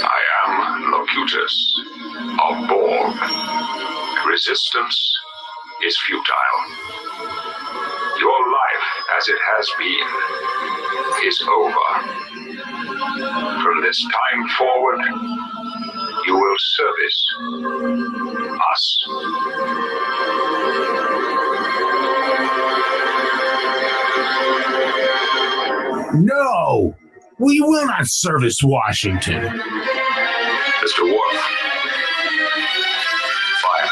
I am Locutus of Borg. Resistance is futile. Your life, as it has been, is over. From this time forward, you will service us. No! We will not service Washington. Mr. Worf, fire.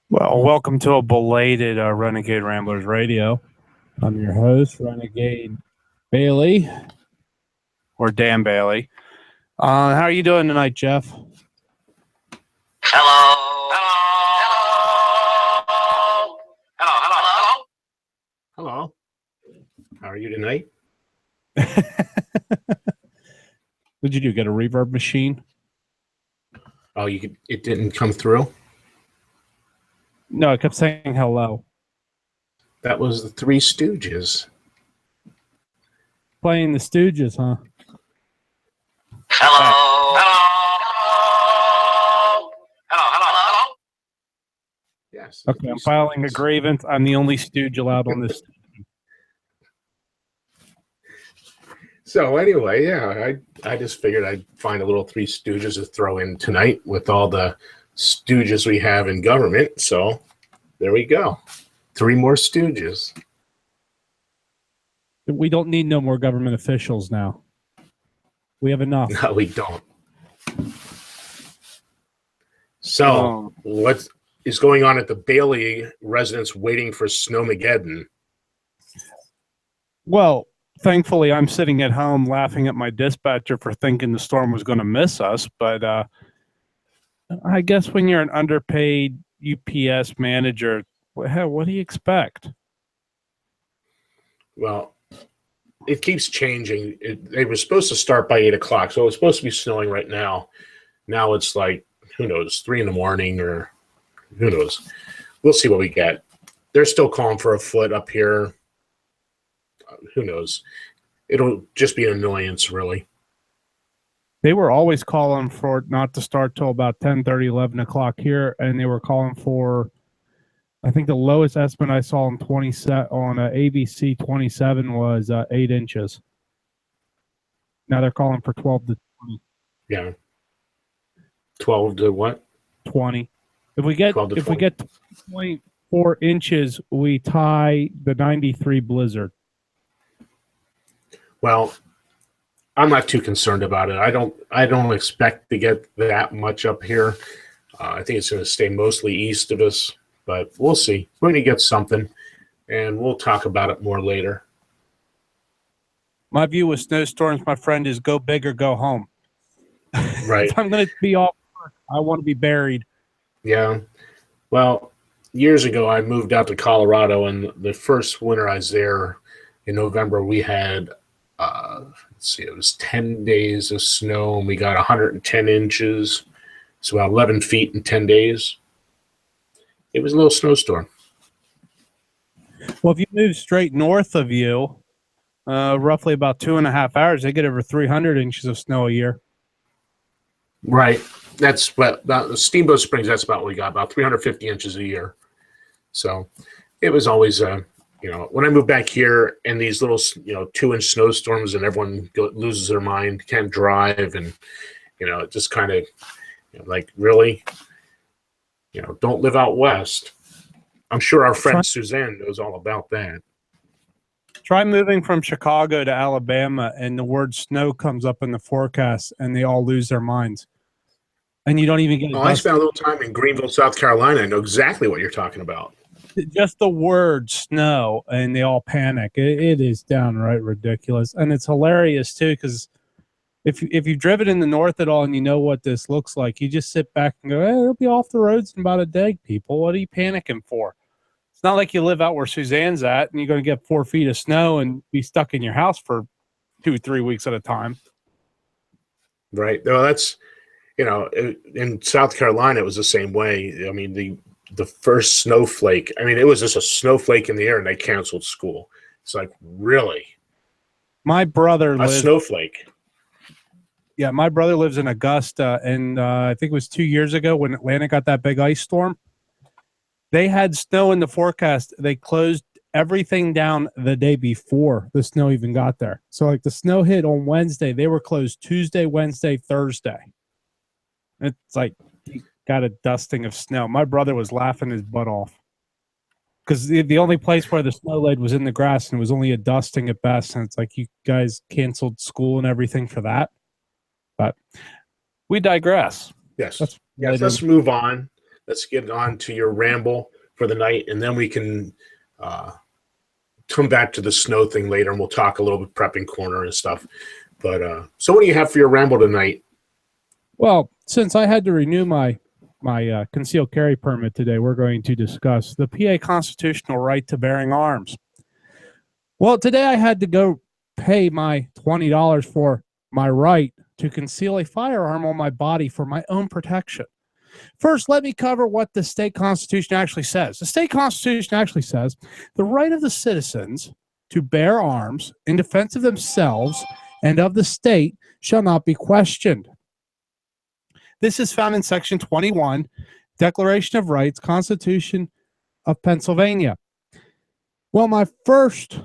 Well, welcome to a belated Renegade Ramblers Radio. I'm your host, Renegade Bailey, or Dan Bailey. How are you doing tonight, Jeff? Hello. Hello. How are you tonight? What'd you do? Get a reverb machine? Oh, it didn't come through? No, I kept saying hello. That was the Three Stooges. Playing the Stooges, huh? Hello. Yes. Okay, I'm filing a grievance. I'm the only Stooge allowed on this. So anyway, yeah, I just figured I'd find a little Three Stooges to throw in tonight with all the Stooges we have in government. So there we go. 3 more Stooges. We don't need no more government officials now. We have enough. No, we don't. So what is going on at the Bailey residence waiting for Snowmageddon? Well, thankfully, I'm sitting at home laughing at my dispatcher for thinking the storm was going to miss us. But I guess when you're an underpaid UPS manager, what do you expect? Well, it keeps changing. They were supposed to start by 8 o'clock, so it was supposed to be snowing right now. Now it's like, who knows, 3 in the morning or who knows. We'll see what we get. They're still calling for a foot up here. Who knows? It'll just be an annoyance, really. They were always calling for it not to start till about 10:30, 11 o'clock here, and they were calling for, I think the lowest estimate I saw on ABC 27 was 8 inches. Now they're calling for 12 to 20. Yeah. 12 to what? 20. If we get 24 inches, we tie the 93 blizzard. Well, I'm not too concerned about it. I don't expect to get that much up here. I think it's going to stay mostly east of us, but we'll see. We're going to get something, and we'll talk about it more later. My view with snowstorms, my friend, is go big or go home. Right. If I'm going to be off work, I want to be buried. Yeah. Well, years ago, I moved out to Colorado, and the first winter I was there in November, we had, it was 10 days of snow, and we got 110 inches, so about 11 feet in 10 days. It was a little snowstorm. Well, if you move straight north of you, roughly about 2.5 hours, they get over 300 inches of snow a year. Right. That's what Steamboat Springs, that's about what we got, about 350 inches a year. So it was always, when I moved back here and these little, 2-inch snowstorms and everyone loses their mind, can't drive. And It just kind of like, really, don't live out west. I'm sure our friend Suzanne knows all about that. Try moving from Chicago to Alabama and the word snow comes up in the forecast and they all lose their minds. And you don't even get I spent a little time in Greenville, South Carolina. I know exactly what you're talking about. Just the word snow and they all panic. It is downright ridiculous. And it's hilarious too, because if you've driven in the north at all and you know what this looks like, you just sit back and go, hey, it'll be off the roads in about a day, people. What are you panicking for? It's not like you live out where Suzanne's at and you're going to get 4 feet of snow and be stuck in your house for 2-3 weeks at a time. Right. Well, that's, in South Carolina, it was the same way. I mean, the first snowflake, it was just a snowflake in the air and they canceled school. It's like, really? My brother a snowflake. Yeah, my brother lives in Augusta, and I think it was 2 years ago when Atlanta got that big ice storm. They had snow in the forecast. They closed everything down the day before the snow even got there. So, like, the snow hit on Wednesday. They were closed Tuesday, Wednesday, Thursday. It's like you got a dusting of snow. My brother was laughing his butt off because the only place where the snow laid was in the grass, and it was only a dusting at best. And it's like, you guys canceled school and everything for that. But we digress. Yes. Let's move on. Let's get on to your ramble for the night, and then we can come back to the snow thing later, and we'll talk a little bit prepping corner and stuff. But so what do you have for your ramble tonight? Well, since I had to renew my concealed carry permit today, we're going to discuss the PA constitutional right to bearing arms. Well, today I had to go pay my $20 for my right to conceal a firearm on my body for my own protection. First, let me cover what the state constitution actually says. The state constitution actually says the right of the citizens to bear arms in defense of themselves and of the state shall not be questioned. This is found in Section 21, Declaration of Rights, Constitution of Pennsylvania. Well, my first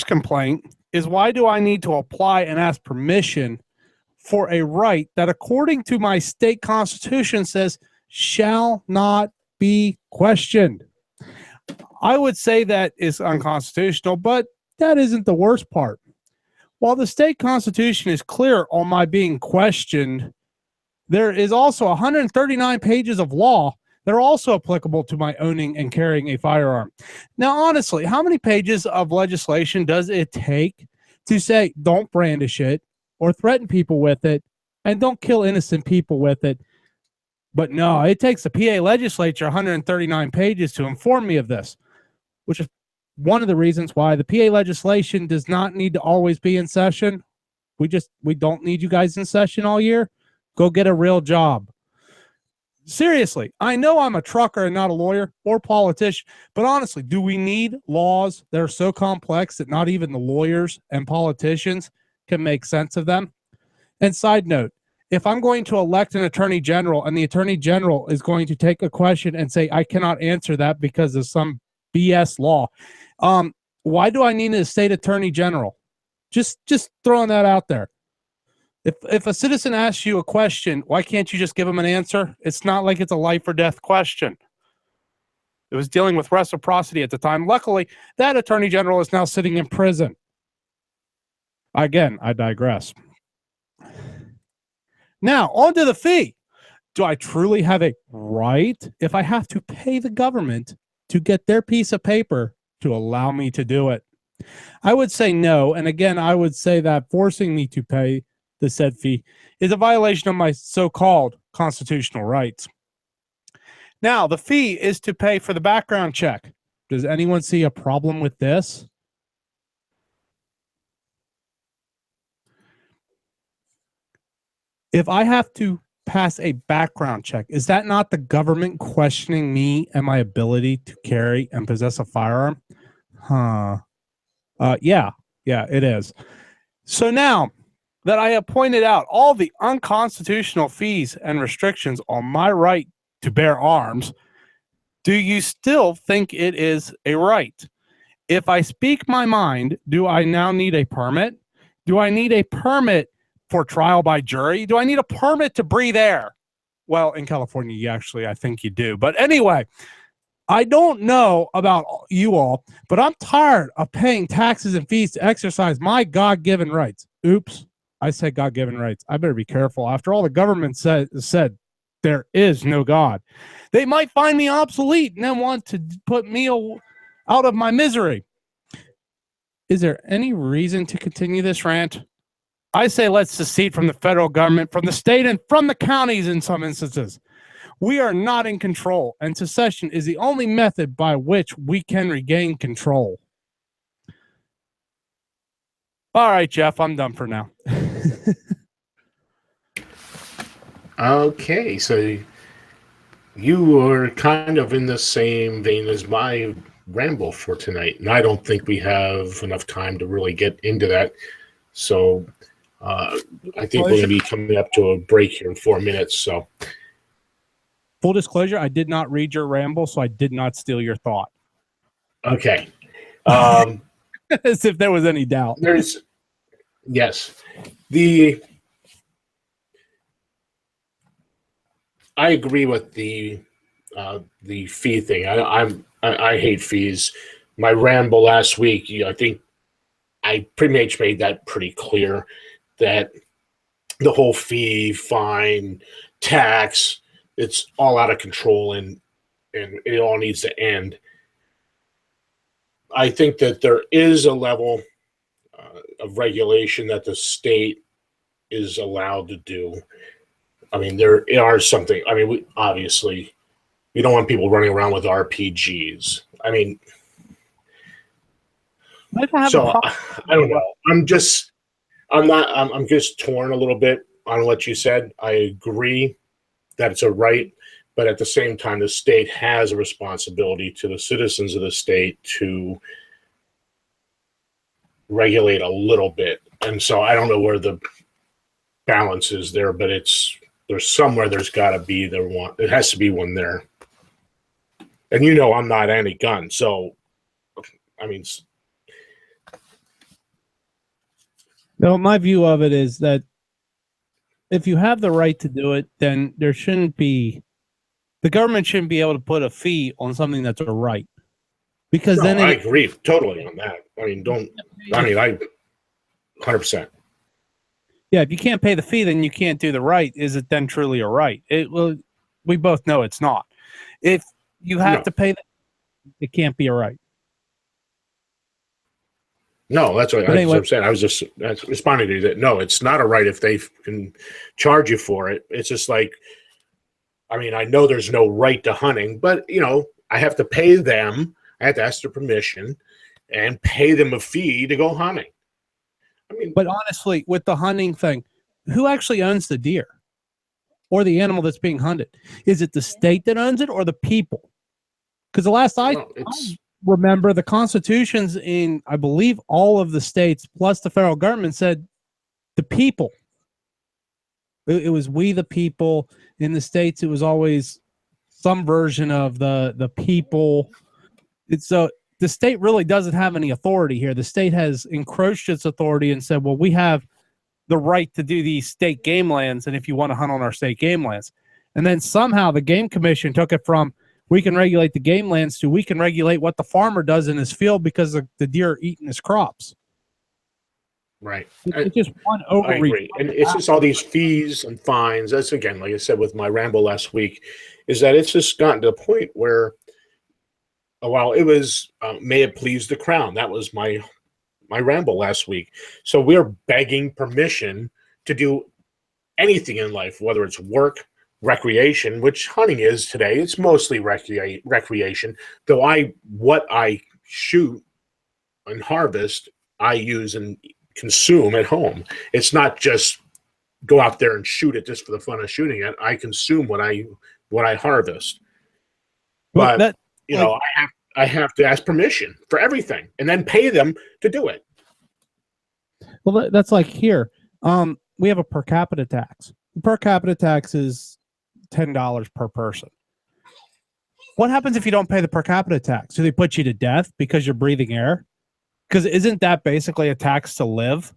complaint is, why do I need to apply and ask permission for a right that, according to my state constitution, says shall not be questioned? I would say that is unconstitutional, but that isn't the worst part. While the state constitution is clear on my being questioned, there is also 139 pages of law that are also applicable to my owning and carrying a firearm. Now, honestly, how many pages of legislation does it take to say don't brandish it or threaten people with it and don't kill innocent people with it? But no, it takes the PA legislature 139 pages to inform me of this, which is one of the reasons why the PA legislation does not need to always be in session. We don't need you guys in session all year. Go get a real job. Seriously, I know I'm a trucker and not a lawyer or politician, but honestly, do we need laws that are so complex that not even the lawyers and politicians can make sense of them? And side note, if I'm going to elect an attorney general and the attorney general is going to take a question and say, I cannot answer that because of some BS law, why do I need a state attorney general? Just throwing that out there. If a citizen asks you a question, why can't you just give them an answer? It's not like it's a life or death question. It was dealing with reciprocity at the time. Luckily, that attorney general is now sitting in prison. Again, I digress. Now, on to the fee. Do I truly have a right if I have to pay the government to get their piece of paper to allow me to do it? I would say no. And again, I would say that forcing me to pay the said fee is a violation of my so-called constitutional rights. Now, the fee is to pay for the background check. Does anyone see a problem with this? If I have to pass a background check, is that not the government questioning me and my ability to carry and possess a firearm? Yeah, it is. So now that I have pointed out all the unconstitutional fees and restrictions on my right to bear arms, do you still think it is a right? If I speak my mind, do I now need a permit? Do I need a permit for trial by jury? Do I need a permit to breathe air? Well, in California, I think you do. But anyway, I don't know about you all, but I'm tired of paying taxes and fees to exercise my God-given rights. Oops, I said God-given rights. I better be careful. After all, the government said there is no God. They might find me obsolete and then want to put me out of my misery. Is there any reason to continue this rant? I say let's secede from the federal government, from the state, and from the counties in some instances. We are not in control, and secession is the only method by which we can regain control. All right, Jeff, I'm done for now. Okay, so you are kind of in the same vein as my ramble for tonight, and I don't think we have enough time to really get into that. So I think we're going to be coming up to a break here in 4 minutes. So, full disclosure, I did not read your ramble, so I did not steal your thought. Okay. As if there was any doubt. Yes. I agree with the fee thing. I hate fees. My ramble last week, I think I pretty much made that pretty clear that the whole fee, fine, tax, it's all out of control and it all needs to end. I think that there is a level of regulation that the state is allowed to do. I mean, there are something. I mean, we don't want people running around with RPGs. I mean, I don't know. I'm just torn a little bit on what you said. I agree that it's a right, but at the same time, the state has a responsibility to the citizens of the state to regulate a little bit. And so I don't know where the balance is there, but there's somewhere there's got to be one. It has to be one there. And I'm not anti-gun, so I mean. No, my view of it is that if you have the right to do it, then the government shouldn't be able to put a fee on something that's a right. Because I agree totally on that. I 100%. Yeah, if you can't pay the fee, then you can't do the right. Is it then truly a right? We both know it's not. If you have to pay, it can't be a right. No, that's what I'm saying. I was just responding to that. No, it's not a right if they can charge you for it. It's just like, I know there's no right to hunting, but I have to pay them. I have to ask their permission and pay them a fee to go hunting. But honestly, with the hunting thing, who actually owns the deer or the animal that's being hunted? Is it the state that owns it or the people? Because the last I remember, the constitutions in, I believe, all of the states plus the federal government said the people. It was we the people. In the states, it was always some version of the people. So the state really doesn't have any authority here. The state has encroached its authority and said, well, we have the right to do these state game lands, and if you want to hunt on our state game lands. And then somehow the Game Commission took it from we can regulate the game lands to we can regulate what the farmer does in his field because the deer are eating his crops. Right. It's just one overreach. I agree. And it's just all these fees and fines. That's, again, like I said with my ramble last week, is that it's just gotten to a point where while it was may it please the crown, that was my ramble last week. So we're begging permission to do anything in life, whether it's work, recreation, which hunting is today. It's mostly recreation, though what I shoot and harvest, I use and consume at home. It's not just go out there and shoot it just for the fun of shooting it. I consume what I harvest. But I have to ask permission for everything and then pay them to do it. Well, that's like here. We have a per capita tax. The per capita tax is $10 per person. What happens if you don't pay the per capita tax? Do they put you to death because you're breathing air? Because isn't that basically a tax to live?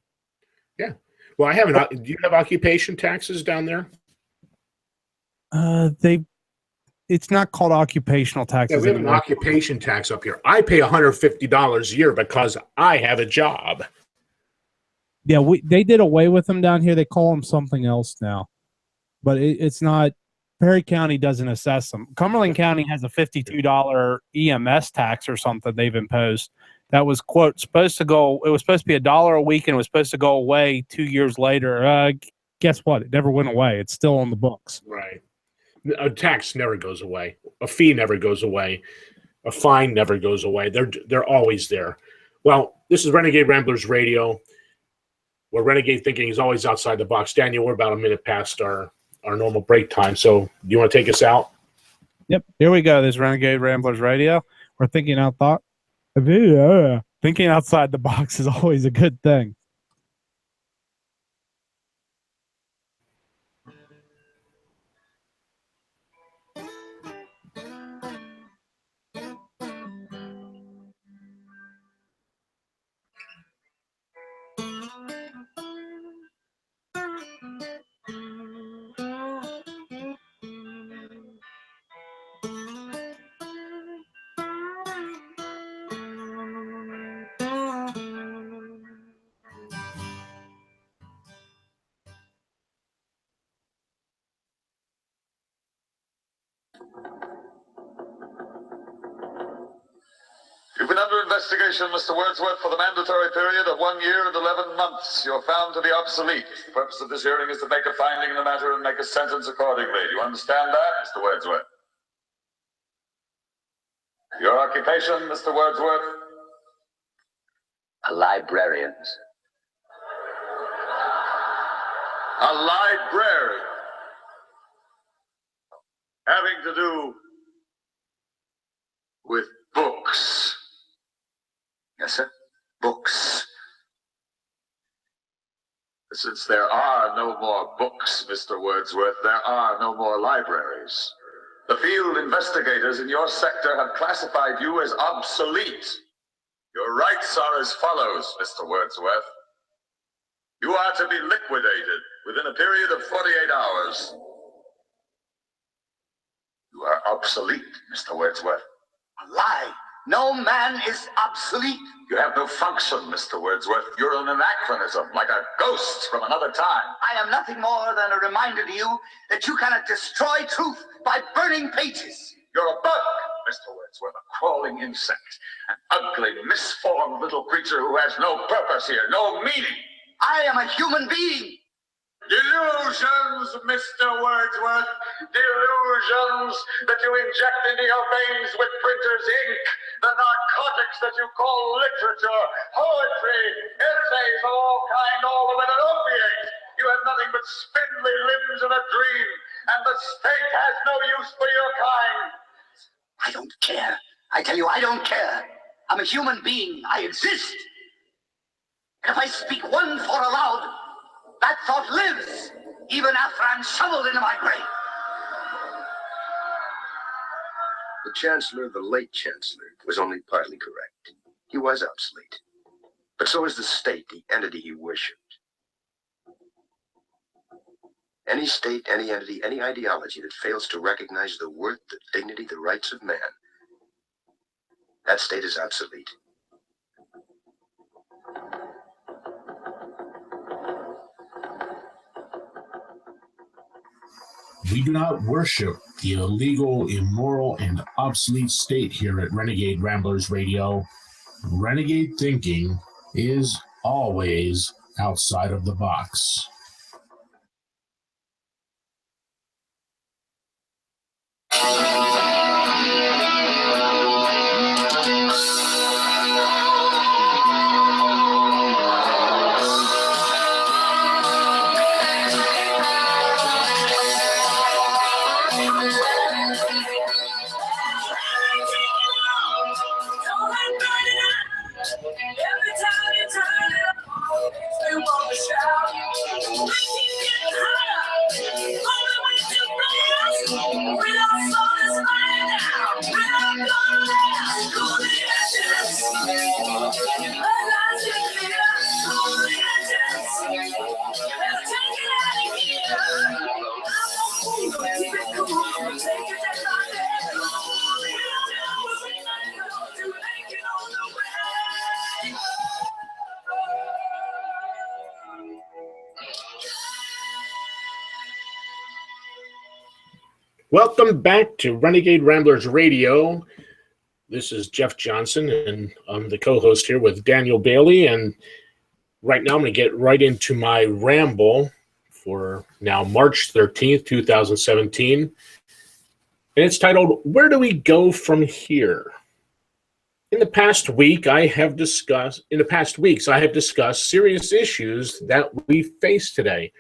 Yeah. Well, I haven't. Do you have occupation taxes down there? It's not called occupational Yeah, taxes we have an anymore. occupation tax up here. I pay $150 a year because I have a job. Yeah, they did away with them down here. They call them something else now, but it's not. Perry County doesn't assess them. Cumberland County has a $52 EMS tax or something they've imposed. That was quote supposed to go. It was supposed to be $1 a week, and it was supposed to go away 2 years later. Guess what? It never went away. It's still on the books. Right. A tax never goes away. A fee never goes away. A fine never goes away. They're always there. Well, this is Renegade Ramblers Radio, where Renegade thinking is always outside the box. Daniel, we're about a minute past our normal break time. So do you want to take us out? Yep. Here we go. This Renegade Ramblers Radio. We're thinking thinking outside the box is always a good thing. You've been under investigation, Mr. Wordsworth, for the mandatory period of 1 year and 11 months. You're found to be obsolete. The purpose of this hearing is to make a finding in the matter and make a sentence accordingly. Do you understand that, Mr. Wordsworth? Your occupation, Mr. Wordsworth? A librarian. A librarian. Having to do with books. Yes, sir. Books. Since there are no more books, Mr. Wordsworth, there are no more libraries. The field investigators in your sector have classified you as obsolete. Your rights are as follows, Mr. Wordsworth. You are to be liquidated within a period of 48 hours. You are obsolete, Mr. Wordsworth. A lie. No man is obsolete. You have no function, Mr. Wordsworth. You're an anachronism, like a ghost from another time. I am nothing more than a reminder to you that you cannot destroy truth by burning pages. You're a bug, Mr. Wordsworth, a crawling insect, an ugly, misformed little creature who has no purpose here, no meaning. I am a human being. Delusions, Mr. Wordsworth, delusions that you inject into your veins with printer's ink, the narcotics that you call literature, poetry, essays of all kind, all of it an opiate. You have nothing but spindly limbs and a dream, and the state has no use for your kind. I don't care. I tell you, I don't care. I'm a human being. I exist. And if I speak one thought aloud, that thought lives, even after I'm shoveled into my grave. The Chancellor, the late Chancellor, was only partly correct. He was obsolete. But so is the state, the entity he worshipped. Any state, any entity, any ideology that fails to recognize the worth, the dignity, the rights of man, that state is obsolete. We do not worship the illegal, immoral, and obsolete state here at Renegade Ramblers Radio. Renegade thinking is always outside of the box. Shout. Welcome back to Renegade Ramblers Radio. This is Jeff Johnson, and I'm the co-host here with Daniel Bailey. And right now I'm going to get right into my ramble for now March 13th, 2017. And it's titled, Where Do We Go From Here? In the past weeks, I have discussed serious issues that we face today.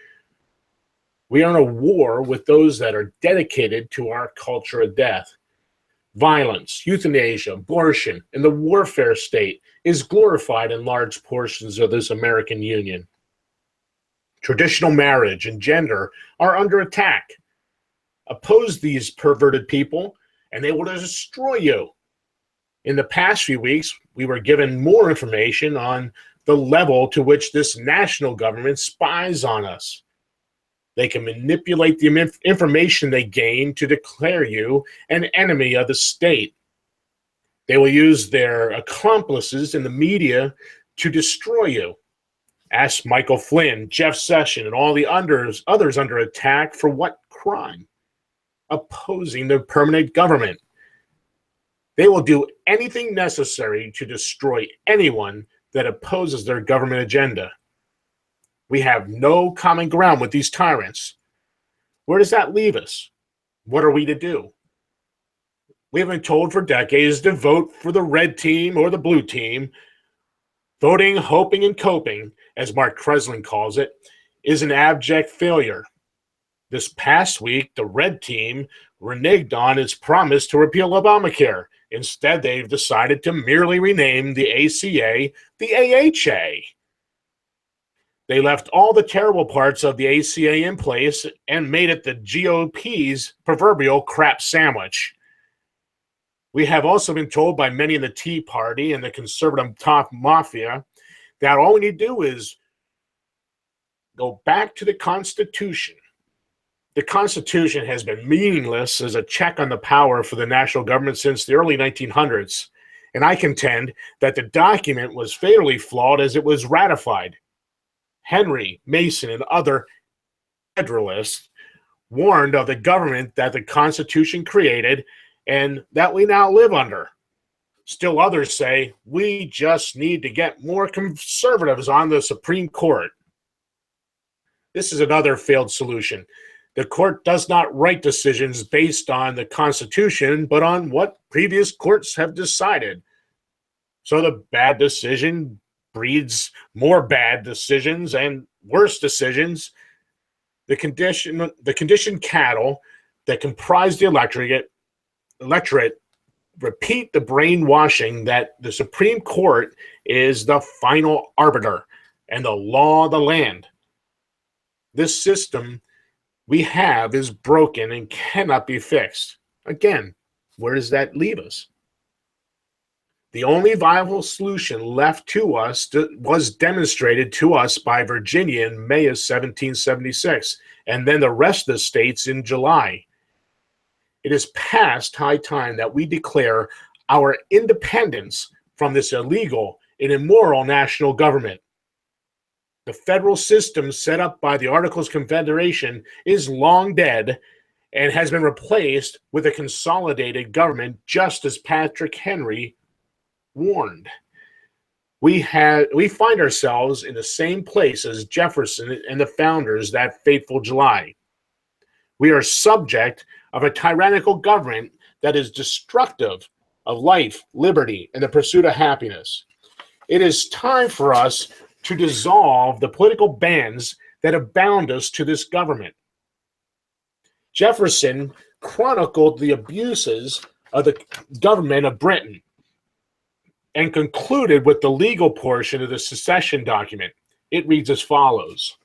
We are in a war with those that are dedicated to our culture of death. Violence, euthanasia, abortion, and the warfare state is glorified in large portions of this American Union. Traditional marriage and gender are under attack. Oppose these perverted people, and they will destroy you. In the past few weeks, we were given more information on the level to which this national government spies on us. They can manipulate the information they gain to declare you an enemy of the state. They will use their accomplices in the media to destroy you. Ask Michael Flynn, Jeff Sessions, and all the others under attack for what crime? Opposing the permanent government. They will do anything necessary to destroy anyone that opposes their government agenda. We have no common ground with these tyrants. Where does that leave us? What are we to do? We have been told for decades to vote for the red team or the blue team. Voting, hoping, and coping, as Mark Kreslin calls it, is an abject failure. This past week, the red team reneged on its promise to repeal Obamacare. Instead, they've decided to merely rename the ACA the AHA. They left all the terrible parts of the ACA in place and made it the GOP's proverbial crap sandwich. We have also been told by many in the Tea Party and the conservative top mafia that all we need to do is go back to the Constitution. The Constitution has been meaningless as a check on the power for the national government since the early 1900s, and I contend that the document was fatally flawed as it was ratified. Henry, Mason, and other Federalists warned of the government that the Constitution created and that we now live under. Still others say we just need to get more conservatives on the Supreme Court. This is another failed solution. The court does not write decisions based on the Constitution, but on what previous courts have decided. So the bad decision breeds more bad decisions and worse decisions. The conditioned cattle that comprise the electorate repeat the brainwashing that the Supreme Court is the final arbiter and the law of the land. This system we have is broken and cannot be fixed. Again, where does that leave us? The only viable solution left to us was demonstrated to us by Virginia in May of 1776, and then the rest of the states in July. It is past high time that we declare our independence from this illegal and immoral national government. The federal system set up by the Articles of Confederation is long dead and has been replaced with a consolidated government, just as Patrick Henry warned. We find ourselves in the same place as Jefferson and the founders that fateful July. We are subject of a tyrannical government that is destructive of life, liberty, and the pursuit of happiness. It is time for us to dissolve the political bands that have bound us to this government. Jefferson chronicled the abuses of the government of Britain and concluded with the legal portion of the secession document. It reads as follows: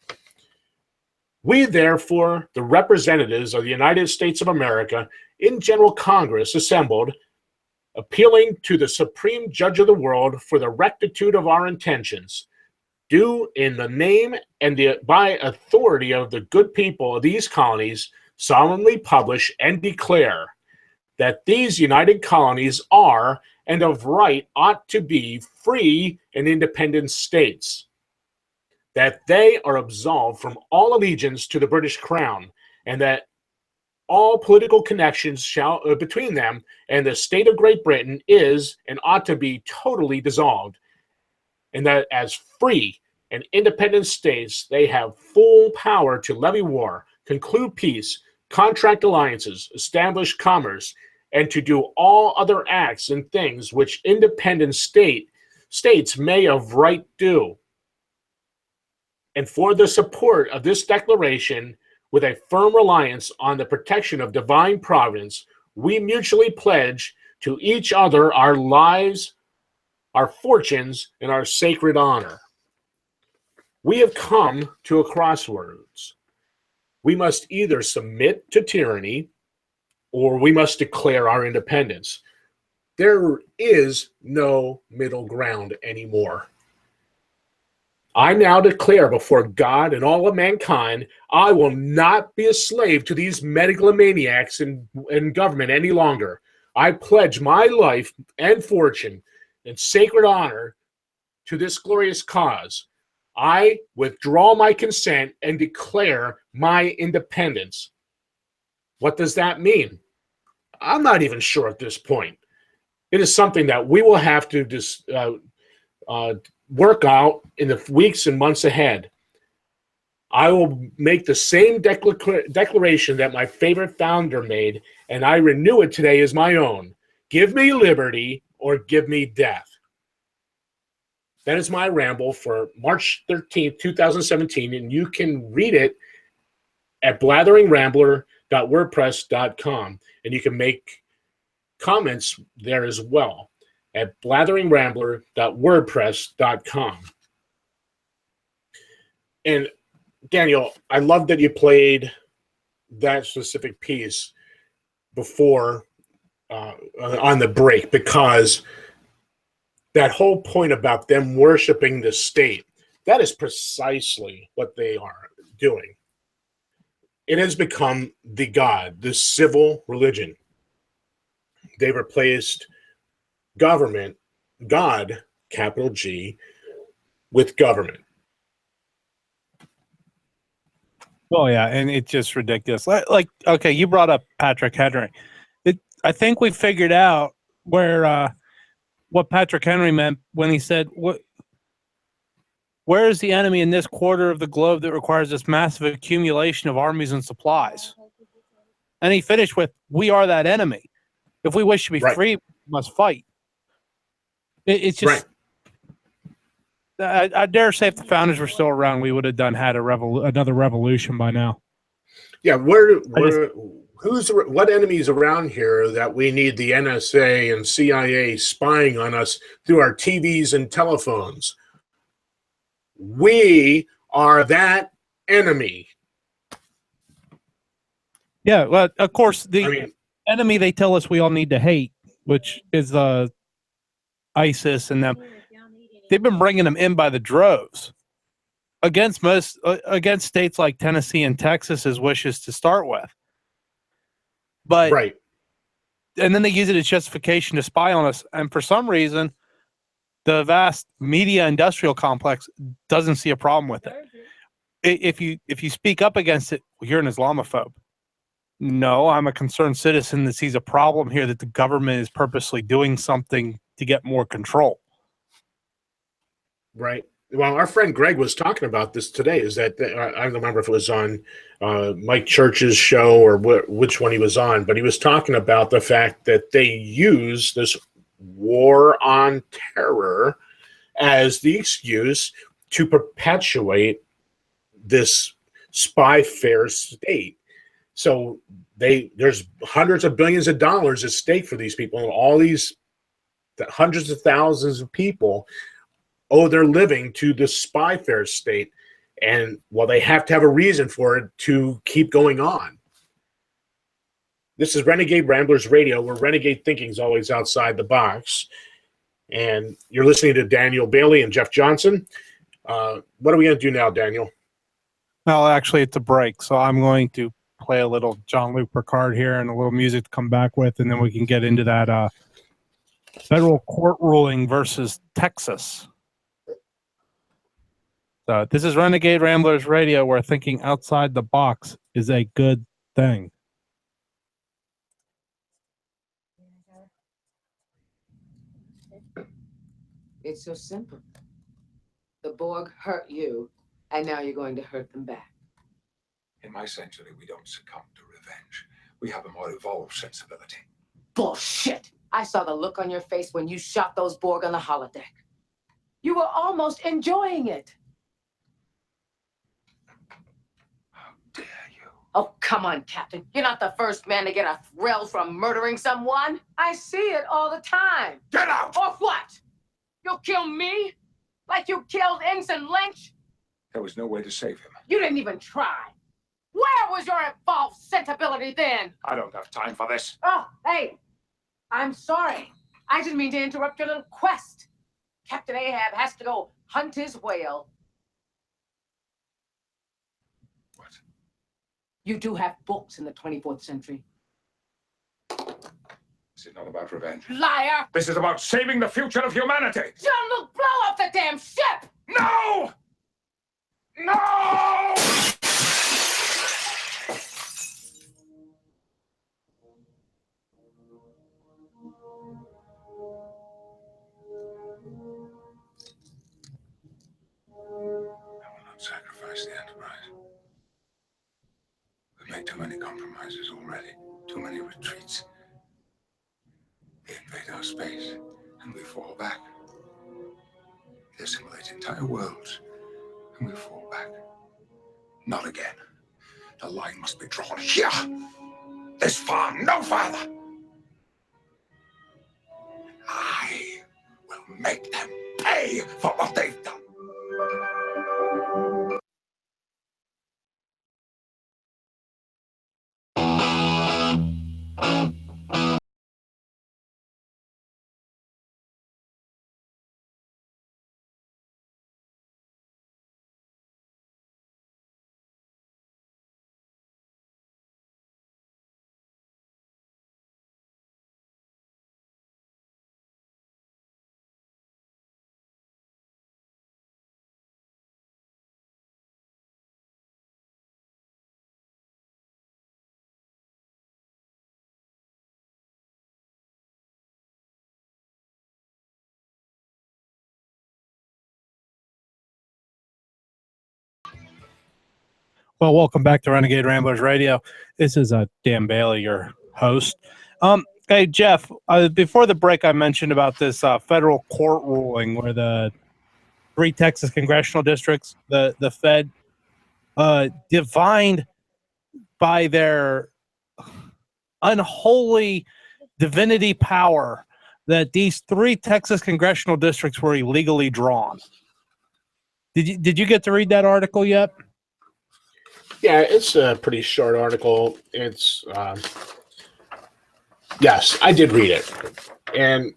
We, therefore, the representatives of the United States of America in General Congress assembled, appealing to the Supreme Judge of the world for the rectitude of our intentions, do in the name and by authority of the good people of these colonies solemnly publish and declare that these united colonies are and of right ought to be free and independent states, that they are absolved from all allegiance to the British Crown, and that all political connections between them and the state of Great Britain is and ought to be totally dissolved, and that as free and independent states, they have full power to levy war, conclude peace, contract alliances, establish commerce, and to do all other acts and things which independent states may of right do. And for the support of this declaration, with a firm reliance on the protection of divine providence, we mutually pledge to each other our lives, our fortunes, and our sacred honor. We have come to a crossroads. We must either submit to tyranny or we must declare our independence. There is no middle ground anymore. I now declare before God and all of mankind, I will not be a slave to these megalomaniacs in government any longer. I pledge my life and fortune and sacred honor to this glorious cause. I withdraw my consent and declare my independence. What does that mean? I'm not even sure at this point. It is something that we will have to work out in the weeks and months ahead. I will make the same declaration that my favorite founder made, and I renew it today as my own. Give me liberty or give me death. That is my ramble for March 13th, 2017, and you can read it at blatheringrambler.wordpress.com, and you can make comments there as well at blatheringrambler.wordpress.com. And Daniel, I love that you played that specific piece before on the break, because that whole point about them worshiping the state, that is precisely what they are doing. It has become the God, the civil religion. They replaced government, God, capital G, with government. Oh yeah, and it's just ridiculous. Like, okay, you brought up Patrick Henry. I think we figured out where what Patrick Henry meant when he said, where is the enemy in this quarter of the globe that requires this massive accumulation of armies and supplies? And he finished with, we are that enemy. If we wish to be free, we must fight. It's just, I dare say if the founders were still around, we would have had another revolution by now. Yeah, what enemies around here that we need the NSA and CIA spying on us through our TVs and telephones? We are that enemy. Yeah, well, of course, the enemy they tell us we all need to hate, which is ISIS and them. They've been bringing them in by the droves against states like Tennessee and Texas's wishes to start with. But and then they use it as justification to spy on us. And for some reason, the vast media industrial complex doesn't see a problem with it. If you speak up against it, well, you're an Islamophobe. No, I'm a concerned citizen that sees a problem here that the government is purposely doing something to get more control. Right. Well, our friend Greg was talking about this today. Is that I don't remember if it was on Mike Church's show or which one he was on, but he was talking about the fact that they use this war on terror as the excuse to perpetuate this spy-fair state. So there's hundreds of billions of dollars at stake for these people, and all these hundreds of thousands of people owe their living to the spy-fair state. And well, they have to have a reason for it to keep going on. This is Renegade Ramblers Radio, where renegade thinking is always outside the box. And you're listening to Daniel Bailey and Jeff Johnson. What are we going to do now, Daniel? Well, actually, it's a break, so I'm going to play a little Jean-Luc Picard here and a little music to come back with, and then we can get into that federal court ruling versus Texas. So this is Renegade Ramblers Radio, where thinking outside the box is a good thing. It's so simple. The Borg hurt you, and now you're going to hurt them back. In my century, we don't succumb to revenge. We have a more evolved sensibility. Bullshit! I saw the look on your face when you shot those Borg on the holodeck. You were almost enjoying it. How dare you? Oh, come on, Captain. You're not the first man to get a thrill from murdering someone. I see it all the time. Get out! Or what? You'll kill me? Like you killed Ensign Lynch? There was no way to save him. You didn't even try. Where was your evolved sensibility then? I don't have time for this. Oh, hey. I'm sorry. I didn't mean to interrupt your little quest. Captain Ahab has to go hunt his whale. What? You do have books in the 24th century. This is not about revenge. Liar! This is about saving the future of humanity. Jean-Luc, blow up the damn ship! No! No! I will not sacrifice the Enterprise. We've made too many compromises already, too many retreats. They invade our space, and we fall back. They assimilate entire worlds, and we fall back. Not again. The line must be drawn here. This far, no farther. I will make them pay for what they've done. Well, welcome back to Renegade Ramblers Radio. This is Dan Bailey, your host. Hey, Jeff, before the break, I mentioned about this federal court ruling where the 3 Texas congressional districts, the Fed, divined by their unholy divinity power that these 3 Texas congressional districts were illegally drawn. Did you get to read that article yet? Yeah, it's a pretty short article. It's yes, I did read it, and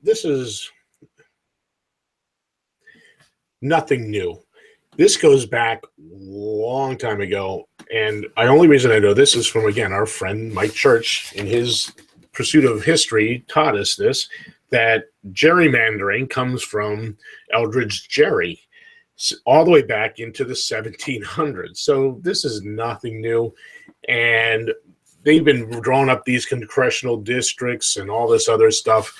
this is nothing new. This goes back a long time ago, and the only reason I know this is from, again, our friend Mike Church in his pursuit of history taught us this, that gerrymandering comes from Eldridge Gerry all the way back into the 1700s. So this is nothing new. And they've been drawing up these congressional districts and all this other stuff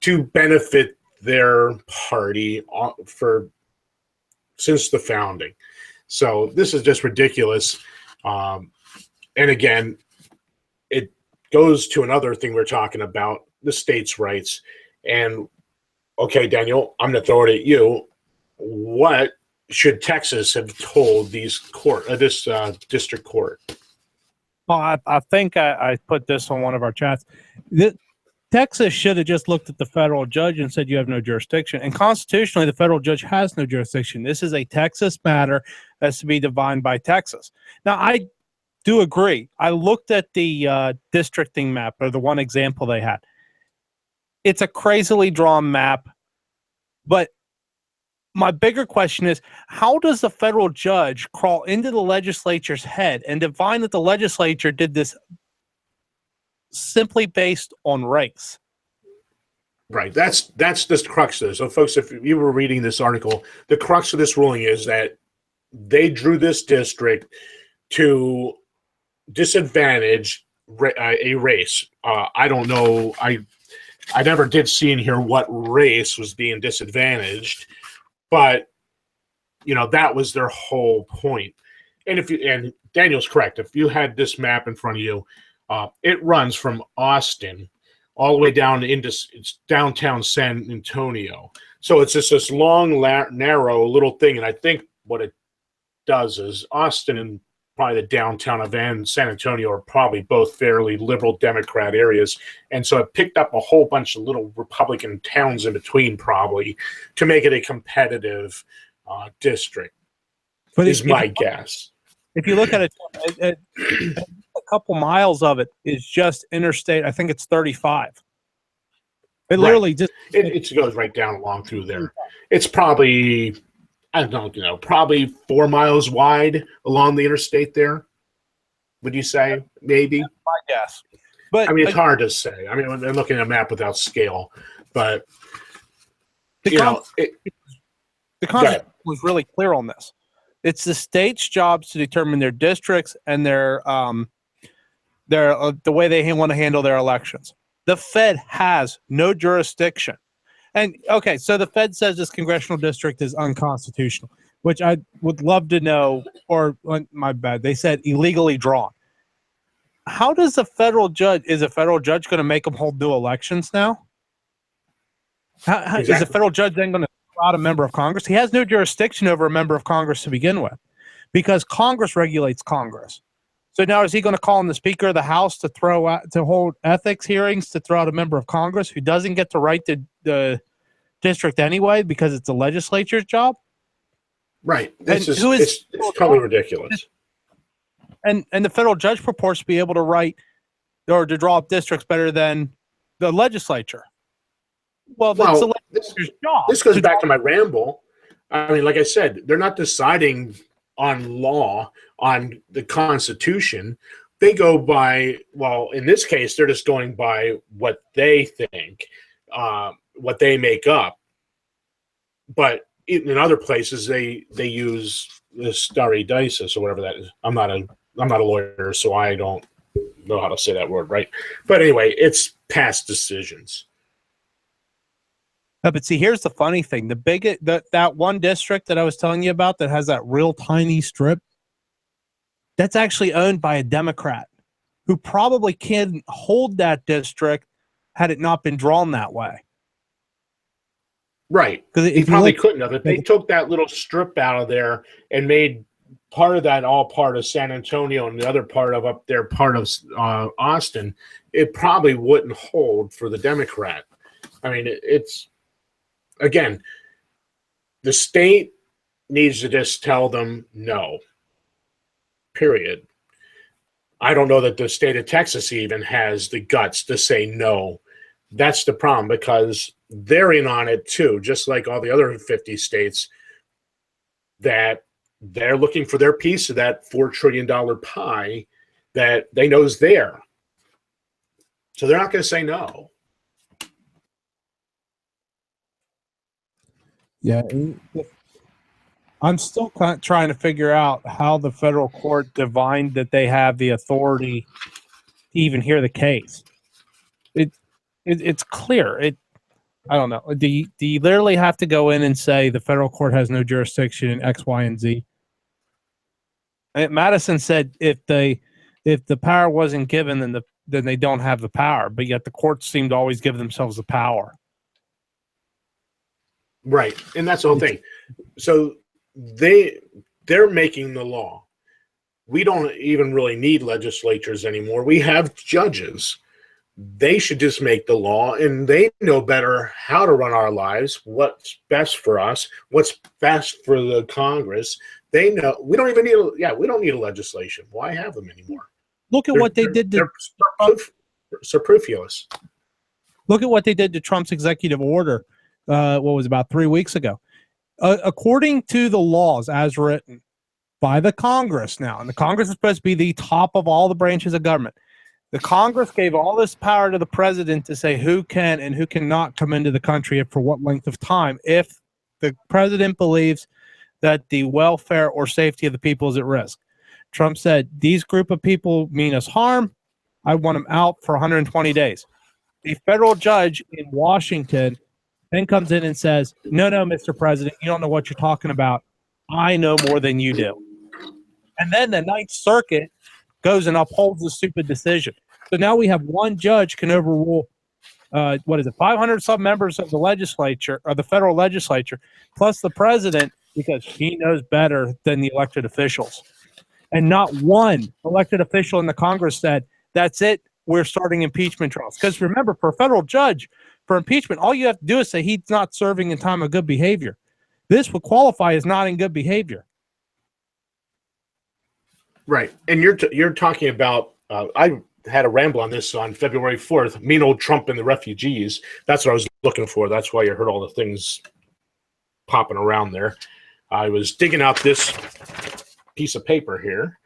to benefit their party since the founding. So this is just ridiculous. And again, it goes to another thing we're talking about, the states' rights. And okay, Daniel, I'm going to throw it at you. What should Texas have told this district court? Well, I think I put this on one of our chats. Texas should have just looked at the federal judge and said, you have no jurisdiction. And constitutionally, the federal judge has no jurisdiction. This is a Texas matter that's to be divined by Texas. Now, I do agree. I looked at the districting map, or the one example they had. It's a crazily drawn map, but my bigger question is, how does the federal judge crawl into the legislature's head and divine that the legislature did this simply based on race? Right. That's the crux of this. So, folks, if you were reading this article, the crux of this ruling is that they drew this district to disadvantage a race. I don't know. I never did see in here what race was being disadvantaged, but that was their whole point. And Daniel's correct. If you had this map in front of you, it runs from Austin all the way down into it's downtown San Antonio. So it's just this long, narrow little thing. And I think what it does is Austin and probably the downtown of San Antonio are probably both fairly liberal Democrat areas. And so it picked up a whole bunch of little Republican towns in between, probably, to make it a competitive district, but is my guess. If you look at it, a couple miles of it is just interstate. I think it's 35. It literally just it goes right down along through there. It's probably, I don't know, probably 4 miles wide along the interstate there. Would you say? Maybe? That's my guess. But I mean, it's hard to say. I mean, I'm looking at a map without scale, but the Congress was really clear on this. It's the state's jobs to determine their districts and their the way they want to handle their elections. The Fed has no jurisdiction. And okay, so the Fed says this congressional district is unconstitutional, which I would love to know, or my bad, they said illegally drawn. How does is a federal judge going to make them hold new elections now? Is a federal judge then going to throw out a member of Congress? He has no jurisdiction over a member of Congress to begin with, because Congress regulates Congress. So now is he going to call on the Speaker of the House to hold ethics hearings to throw out a member of Congress who doesn't get to write the district anyway because it's the legislature's job? Right. It's totally ridiculous. And the federal judge purports to be able to write or to draw up districts better than the legislature. Well, that's the legislature's job. This goes back to my ramble. I mean, like I said, they're not deciding on law, on the Constitution. They go by, well, in this case, they're just going by what they think, what they make up. But in other places, they use the stare decisis or whatever that is. I'm not a lawyer, so I don't know how to say that word, right? But anyway, it's past decisions. But see, here's the funny thing: that one district that I was telling you about that has that real tiny strip, that's actually owned by a Democrat who probably can't hold that district had it not been drawn that way. Right. Because he probably couldn't have. If they took that little strip out of there and made part of that all part of San Antonio and the other part of up there part of Austin, it probably wouldn't hold for the Democrat. I mean, it's, again, the state needs to just tell them no. Period. I don't know that the state of Texas even has the guts to say no. That's the problem, because they're in on it too, just like all the other 50 states, that they're looking for their piece of that $4 trillion pie that they know is there. So they're not going to say no. Yeah. I'm still trying to figure out how the federal court divined that they have the authority to even hear the case. It's clear. I don't know. Do you literally have to go in and say the federal court has no jurisdiction in X, Y, and Z? Madison said if the power wasn't given, then they don't have the power. But yet the courts seem to always give themselves the power. Right, and that's the whole thing. So they're making the law. We don't even really need legislatures anymore. We have judges. They should just make the law, and they know better how to run our lives, what's best for us, what's best for the Congress. They know. We don't even we don't need a legislation. Why have them anymore? Look at what they did to superfluous. Look at what they did to Trump's executive order. What was about 3 weeks ago? According to the laws as written by the Congress now, and the Congress is supposed to be the top of all the branches of government. The Congress gave all this power to the president to say who can and who cannot come into the country and for what length of time if the president believes that the welfare or safety of the people is at risk. Trump said, these group of people mean us harm. I want them out for 120 days. a federal judge in Washington then comes in and says, no, Mr. President, you don't know what you're talking about. I know more than you do. And then the Ninth Circuit goes and upholds the stupid decision. So now we have one judge can overrule, 500 some members of the legislature or the federal legislature, plus the president, because he knows better than the elected officials. And not one elected official in the Congress said, that's it, we're starting impeachment trials. Because remember, for a federal judge, for impeachment, all you have to do is say he's not serving in time of good behavior. This would qualify as not in good behavior. Right. And you're talking about, I had a ramble on this on February 4th, mean old Trump and the refugees. That's what I was looking for. That's why you heard all the things popping around there. I was digging out this piece of paper here,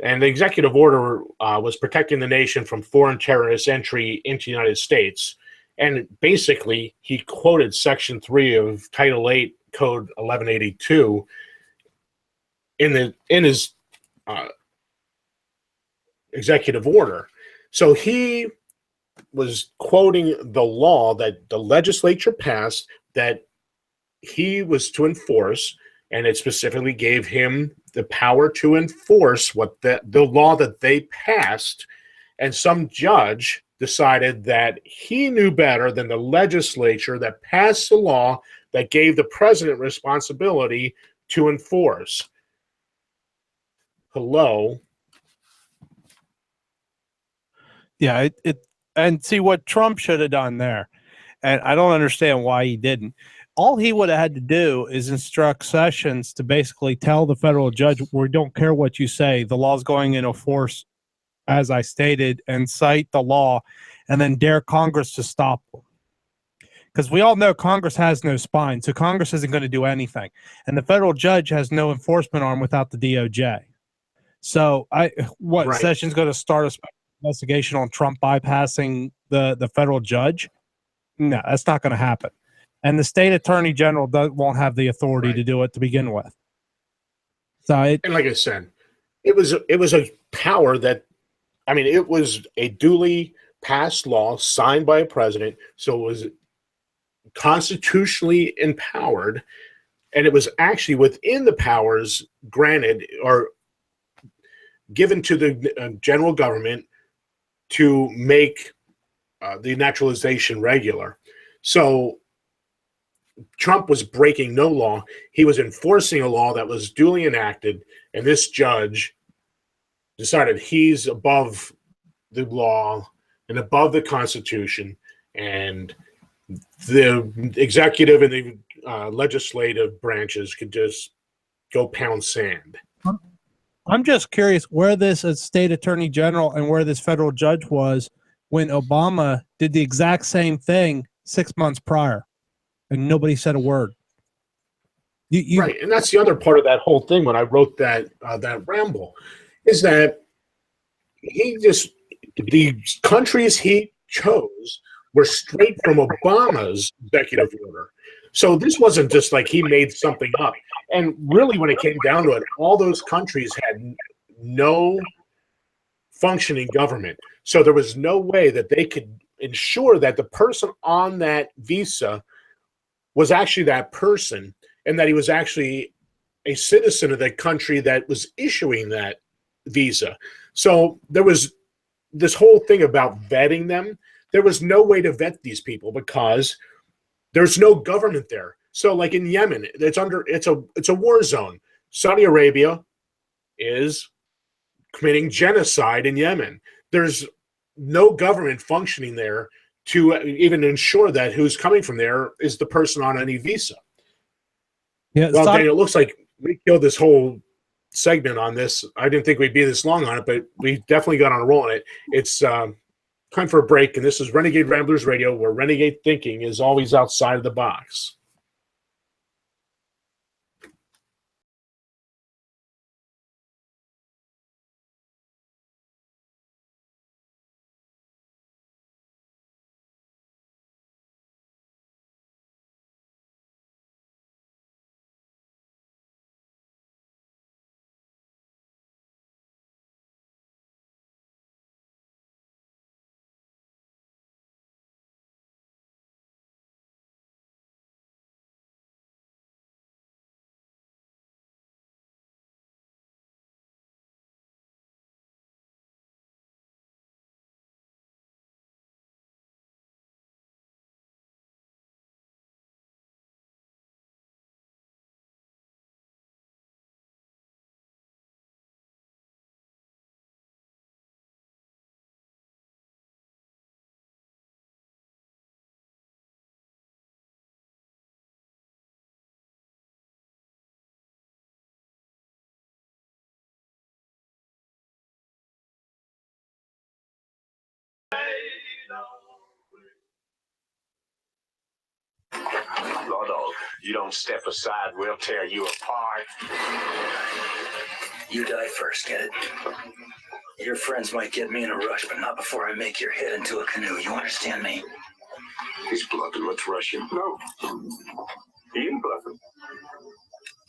and the executive order was protecting the nation from foreign terrorist entry into the United States. And basically, he quoted Section 3 of Title 8, Code 1182 in his executive order. So he was quoting the law that the legislature passed that he was to enforce, and it specifically gave him the power to enforce what the law that they passed. And some judge decided that he knew better than the legislature that passed the law that gave the president responsibility to enforce. Hello. Yeah, and see what Trump should have done there. And I don't understand why he didn't. All he would have had to do is instruct Sessions to basically tell the federal judge, we don't care what you say, the law's going into force as I stated, and cite the law, and then dare Congress to stop them. Because we all know Congress has no spine, so Congress isn't going to do anything. And the federal judge has no enforcement arm without the DOJ. So right. Sessions going to start a special investigation on Trump bypassing the federal judge? No, that's not going to happen. And the state attorney general won't have the authority to do it to begin with. So and like I said, it was a power that, I mean, it was a duly passed law signed by a president, so it was constitutionally empowered, and it was actually within the powers granted or given to the general government to make the naturalization regular. So Trump was breaking no law. He was enforcing a law that was duly enacted, and this judge decided he's above the law and above the Constitution, and the executive and the legislative branches could just go pound sand. I'm just curious where this state attorney general and where this federal judge was when Obama did the exact same thing 6 months prior, and nobody said a word. Right, and that's the other part of that whole thing when I wrote that ramble, is that the countries he chose were straight from Obama's executive order. So this wasn't just like he made something up. And really, when it came down to it, all those countries had no functioning government. So there was no way that they could ensure that the person on that visa was actually that person, and that he was actually a citizen of the country that was issuing that visa. So there was this whole thing about vetting them. There was no way to vet these people because there's no government there. So like in Yemen, it's a war zone. Saudi Arabia is committing genocide in Yemen. There's no government functioning there to even ensure that who's coming from there is the person on any visa. Yeah, well, Daniel, it looks like we killed this whole segment on this. I didn't think we'd be this long on it, but we definitely got on a roll on it. It's time for a break, and this is Renegade Ramblers Radio, where renegade thinking is always outside of the box. Lord, you don't step aside, we'll tear you apart. You die first, get it? Your friends might get me in a rush, but not before I make your head into a canoe. You understand me? He's bluffing. Let's rush him. No. He ain't bluffing.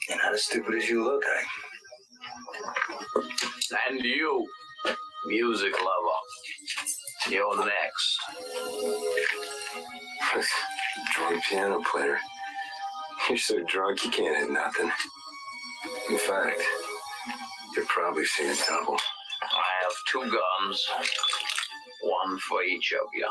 You're not as stupid as you look, And you, music lover, you're next. Drunk piano player. You're so drunk you can't hit nothing. In fact, you're probably seeing double. I have 2 guns, one for each of you.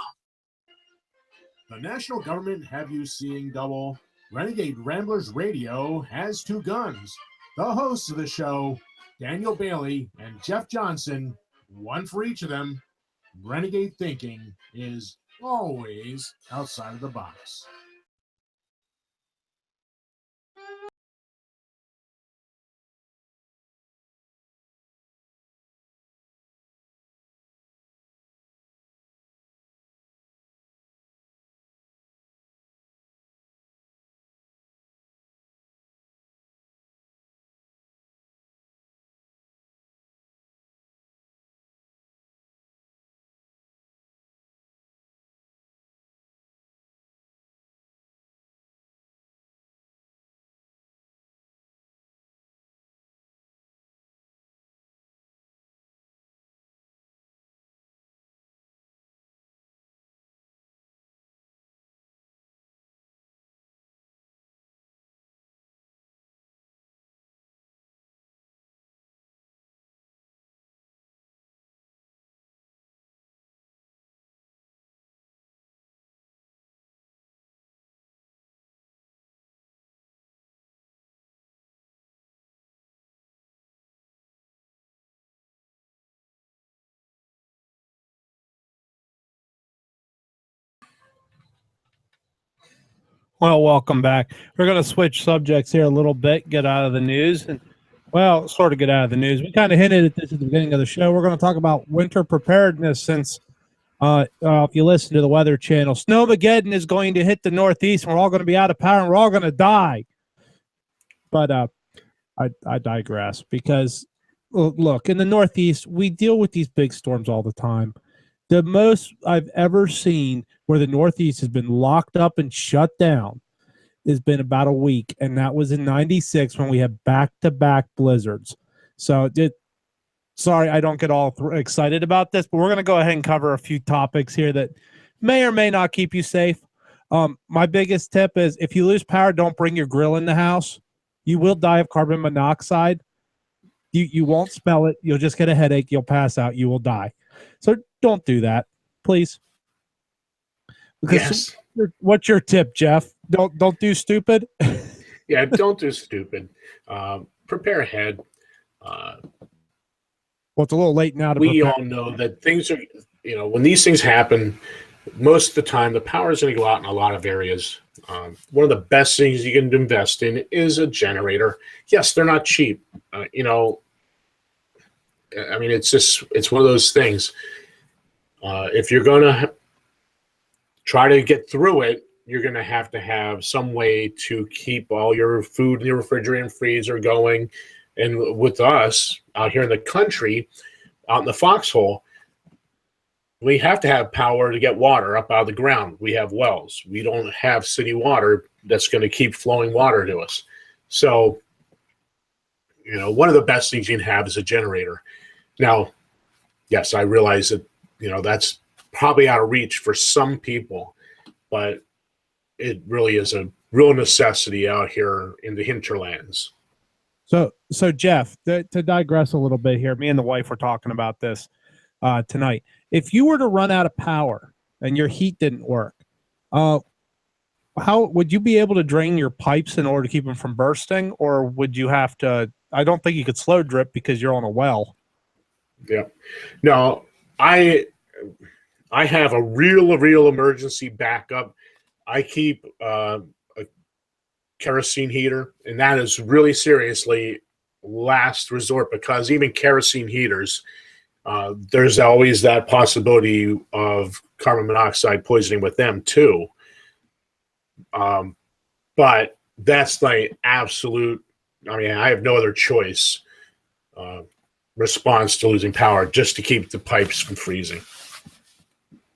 The national government have you seeing double? Renegade Ramblers Radio has 2 guns. The hosts of the show, Daniel Bailey and Jeff Johnson, one for each of them. Renegade thinking is always outside of the box. Well, welcome back. We're going to switch subjects here a little bit, get out of the news, and well, sort of get out of the news. We kind of hinted at this at the beginning of the show. We're going to talk about winter preparedness since if you listen to the Weather Channel, Snowmageddon is going to hit the Northeast, and we're all going to be out of power, and we're all going to die. But I digress because, look, in the Northeast, we deal with these big storms all the time. The most I've ever seen where the Northeast has been locked up and shut down has been about a week, and that was in '96 when we had back-to-back blizzards. So, sorry, I don't get all excited about this, but we're going to go ahead and cover a few topics here that may or may not keep you safe. My biggest tip is if you lose power, don't bring your grill in the house. You will die of carbon monoxide. You won't smell it. You'll just get a headache. You'll pass out. You will die. So don't do that, please. Because Yes. What's your tip, Jeff? Don't do stupid. Yeah, don't do stupid. Prepare ahead. Well, it's a little late now to We prepare. all know that things are, when these things happen, most of the time the power is going to go out in a lot of areas. One of the best things you can invest in is a generator. Yes, they're not cheap. I mean, it's one of those things. If you're going to try to get through it, you're going to have some way to keep all your food in your refrigerator and freezer going. And with us out here in the country, out in the foxhole, we have to have power to get water up out of the ground. We have wells. We don't have city water that's going to keep flowing water to us. So, one of the best things you can have is a generator. Now, yes, I realize that, that's probably out of reach for some people, but it really is a real necessity out here in the hinterlands. So Jeff, to digress a little bit here, me and the wife were talking about this tonight. If you were to run out of power and your heat didn't work, how would you be able to drain your pipes in order to keep them from bursting, or would you have to? I don't think you could slow drip because you're on a well. Yeah, no, I have a real emergency backup. I keep a kerosene heater, and that is really seriously last resort because even kerosene heaters, there's always that possibility of carbon monoxide poisoning with them too. But that's like absolute. I mean, I have no other choice. Response to losing power just to keep the pipes from freezing.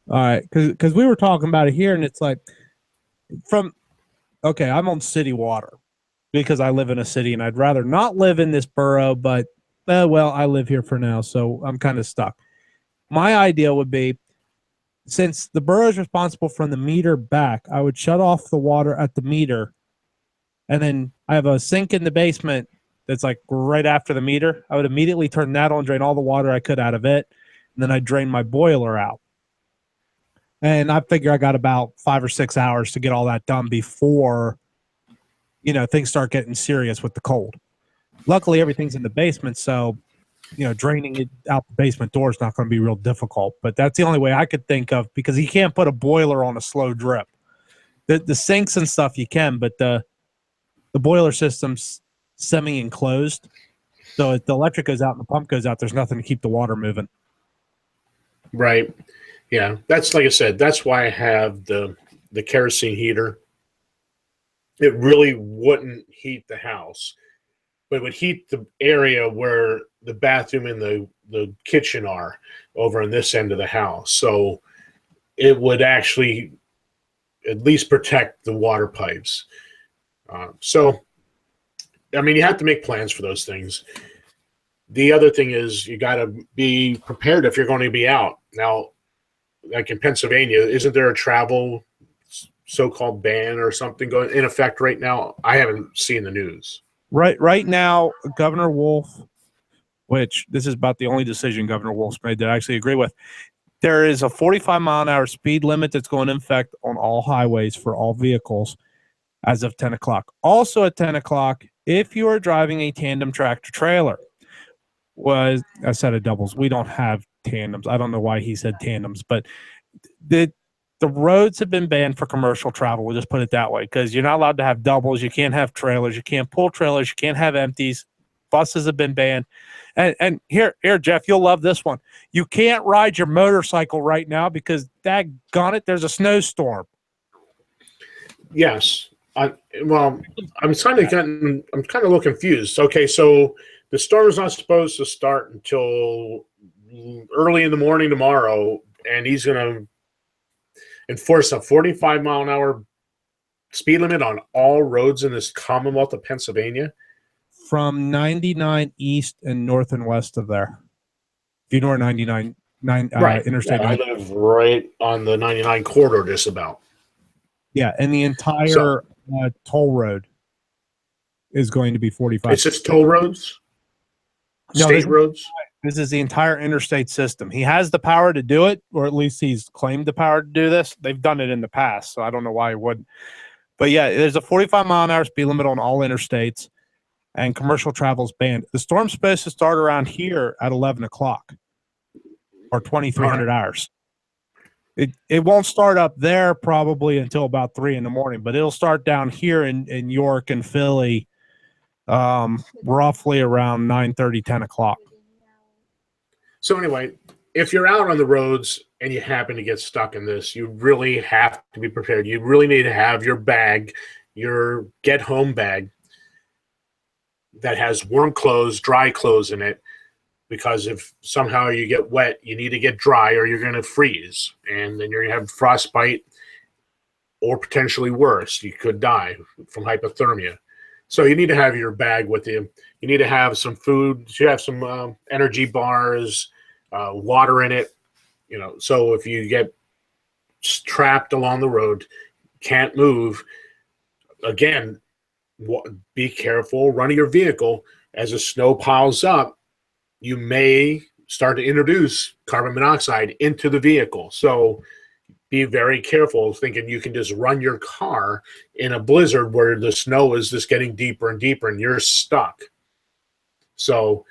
All right, because we were talking about it here, and it's like I'm on city water because I live in a city, and I'd rather not live in this borough, but I live here for now, so I'm kind of stuck. My idea would be, since the borough is responsible from the meter back, I would shut off the water at the meter, and then I have a sink in the basement that's like right after the meter. I would immediately turn that on, drain all the water I could out of it, and then I'd drain my boiler out. And I figure I got about 5 or 6 hours to get all that done before, things start getting serious with the cold. Luckily, everything's in the basement, so, draining it out the basement door is not going to be real difficult. But that's the only way I could think of, because you can't put a boiler on a slow drip. The sinks and stuff you can, but the boiler system's semi-enclosed. So if the electric goes out and the pump goes out, there's nothing to keep the water moving. Right. Yeah. That's, like I said, that's why I have the kerosene heater. It really wouldn't heat the house, but it would heat the area where the bathroom and the kitchen are over on this end of the house. So it would actually at least protect the water pipes. I mean, you have to make plans for those things. The other thing is you got to be prepared if you're going to be out. Now, like in Pennsylvania, isn't there a travel so-called ban or something going in effect right now? I haven't seen the news. Right now, Governor Wolf, which this is about the only decision Governor Wolf's made that I actually agree with, there is a 45-mile-an-hour speed limit that's going in effect on all highways for all vehicles as of 10 o'clock. Also at 10 o'clock, if you are driving a tandem tractor trailer, was a set of doubles. We don't have tandems. I don't know why he said tandems, but the roads have been banned for commercial travel. We'll just put it that way, because you're not allowed to have doubles. You can't have trailers. You can't pull trailers. You can't have empties. Buses have been banned. And here, Jeff, you'll love this one. You can't ride your motorcycle right now because, daggone it, there's a snowstorm. Yes. I'm kind of a little confused. Okay, so the storm is not supposed to start until early in the morning tomorrow, and he's going to enforce a 45-mile-an-hour speed limit on all roads in this Commonwealth of Pennsylvania. From 99 east and north and west of there. If you know where 99 right. Interstate. Yeah, I live right on the 99 corridor, just about. Yeah, and the entire toll road is going to be 45. It's just toll roads? No, state roads? This is the entire interstate system. He has the power to do it, or at least he's claimed the power to do this. They've done it in the past, so I don't know why he wouldn't. But yeah, there's a 45-mile-an-hour speed limit on all interstates, and commercial travel is banned. The storm's supposed to start around here at 11 o'clock or 2,300 hours. It won't start up there probably until about 3 in the morning, but it'll start down here in York and Philly roughly around 9:30, 10 o'clock. So anyway, if you're out on the roads and you happen to get stuck in this, you really have to be prepared. You really need to have your bag, your get-home bag that has warm clothes, dry clothes in it, because if somehow you get wet, you need to get dry or you're going to freeze, and then you're going to have frostbite or potentially worse. You could die from hypothermia. So you need to have your bag with you. You need to have some food. You have some energy bars, water in it. So if you get trapped along the road, can't move, again, be careful running your vehicle. As the snow piles up, you may start to introduce carbon monoxide into the vehicle. So be very careful thinking you can just run your car in a blizzard where the snow is just getting deeper and deeper and you're stuck. So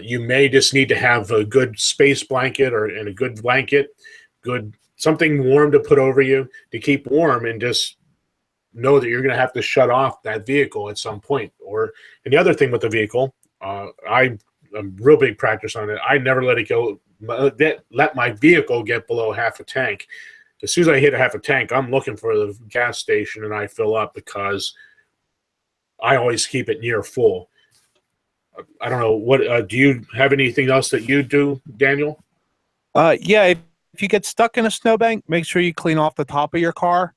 you may just need to have a good space blanket and a good blanket, something warm to put over you to keep warm, and just know that you're going to have to shut off that vehicle at some point. And the other thing with the vehicle, I'm real big practice on it. I never let my vehicle get below half a tank. as soon as I hit half a tank, I'm looking for the gas station and I fill up because I always keep it near full. I don't know what. Do you have anything else that you do, Daniel? Yeah, if you get stuck in a snowbank, make sure you clean off the top of your car.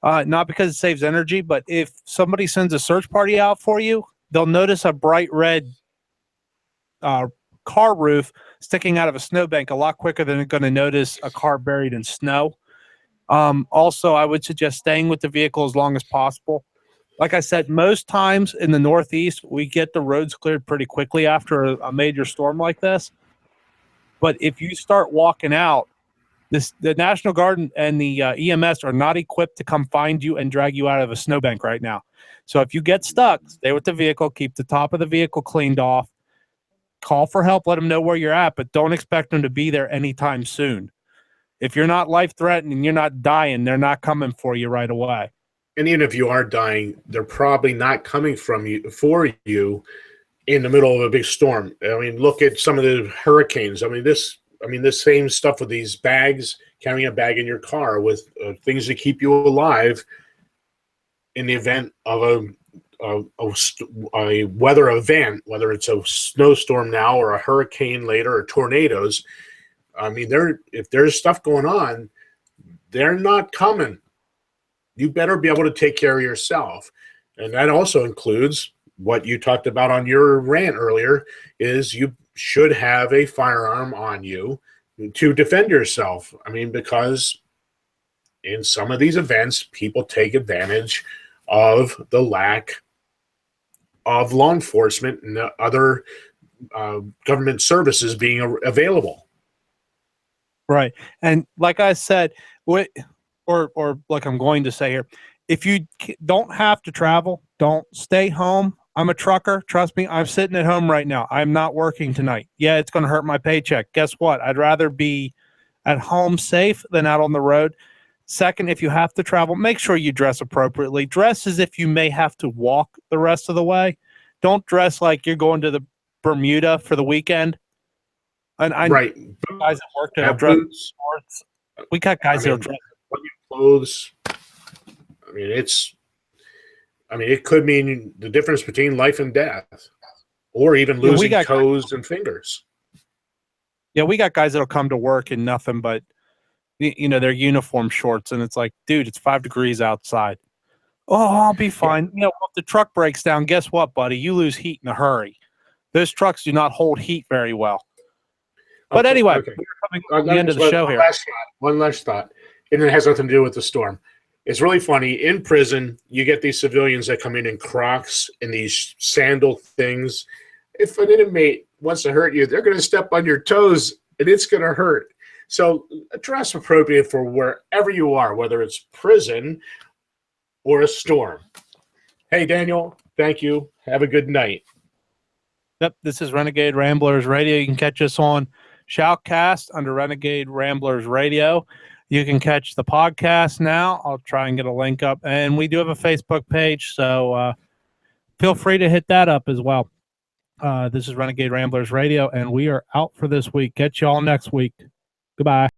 Not because it saves energy, but if somebody sends a search party out for you, they'll notice a bright red car roof sticking out of a snowbank a lot quicker than they're going to notice a car buried in snow. Also, I would suggest staying with the vehicle as long as possible. Like I said, most times in the Northeast, we get the roads cleared pretty quickly after a major storm like this. But if you start walking out, the National Guard and the EMS are not equipped to come find you and drag you out of a snowbank right now. So if you get stuck, stay with the vehicle, keep the top of the vehicle cleaned off, call for help, let them know where you're at, but don't expect them to be there anytime soon. If you're not life-threatening, you're not dying, they're not coming for you right away. And even if you are dying, they're probably not coming from you for you in the middle of a big storm. I mean, look at some of the hurricanes. I mean, the same stuff with these bags, carrying a bag in your car with things to keep you alive in the event of a weather event, whether it's a snowstorm now or a hurricane later or tornadoes. I mean, if there's stuff going on, they're not coming. You better be able to take care of yourself. And that also includes what you talked about on your rant earlier, is you should have a firearm on you to defend yourself. I mean, because in some of these events, people take advantage of the lack of law enforcement and other government services being available. Right. And like I said, or like I'm going to say here, if you don't have to travel, don't stay home. I'm a trucker. Trust me, I'm sitting at home right now. I'm not working tonight. Yeah, it's going to hurt my paycheck. Guess what? I'd rather be at home safe than out on the road. Second, if you have to travel, make sure you dress appropriately. Dress as if you may have to walk the rest of the way. Don't dress like you're going to the Bermuda for the weekend. And I right. Guys that work that dress sports. We got guys that dress clothes. I mean, it could mean the difference between life and death, or even losing toes and fingers. Yeah, we got guys that'll come to work in nothing but, their uniform shorts, and it's like, dude, it's 5 degrees outside. Oh, I'll be fine. Yeah. If the truck breaks down, guess what, buddy? You lose heat in a hurry. Those trucks do not hold heat very well. But anyway, we're coming to the end of the show here. One last thought, and it has nothing to do with the storm. It's really funny. In prison, you get these civilians that come in Crocs and these sandal things. If an inmate wants to hurt you, they're going to step on your toes, and it's going to hurt. So dress appropriate for wherever you are, whether it's prison or a storm. Hey, Daniel, thank you. Have a good night. Yep, this is Renegade Ramblers Radio. You can catch us on Shoutcast under Renegade Ramblers Radio. You can catch the podcast now. I'll try and get a link up. And we do have a Facebook page, so feel free to hit that up as well. This is Renegade Ramblers Radio, and we are out for this week. Catch you all next week. Goodbye.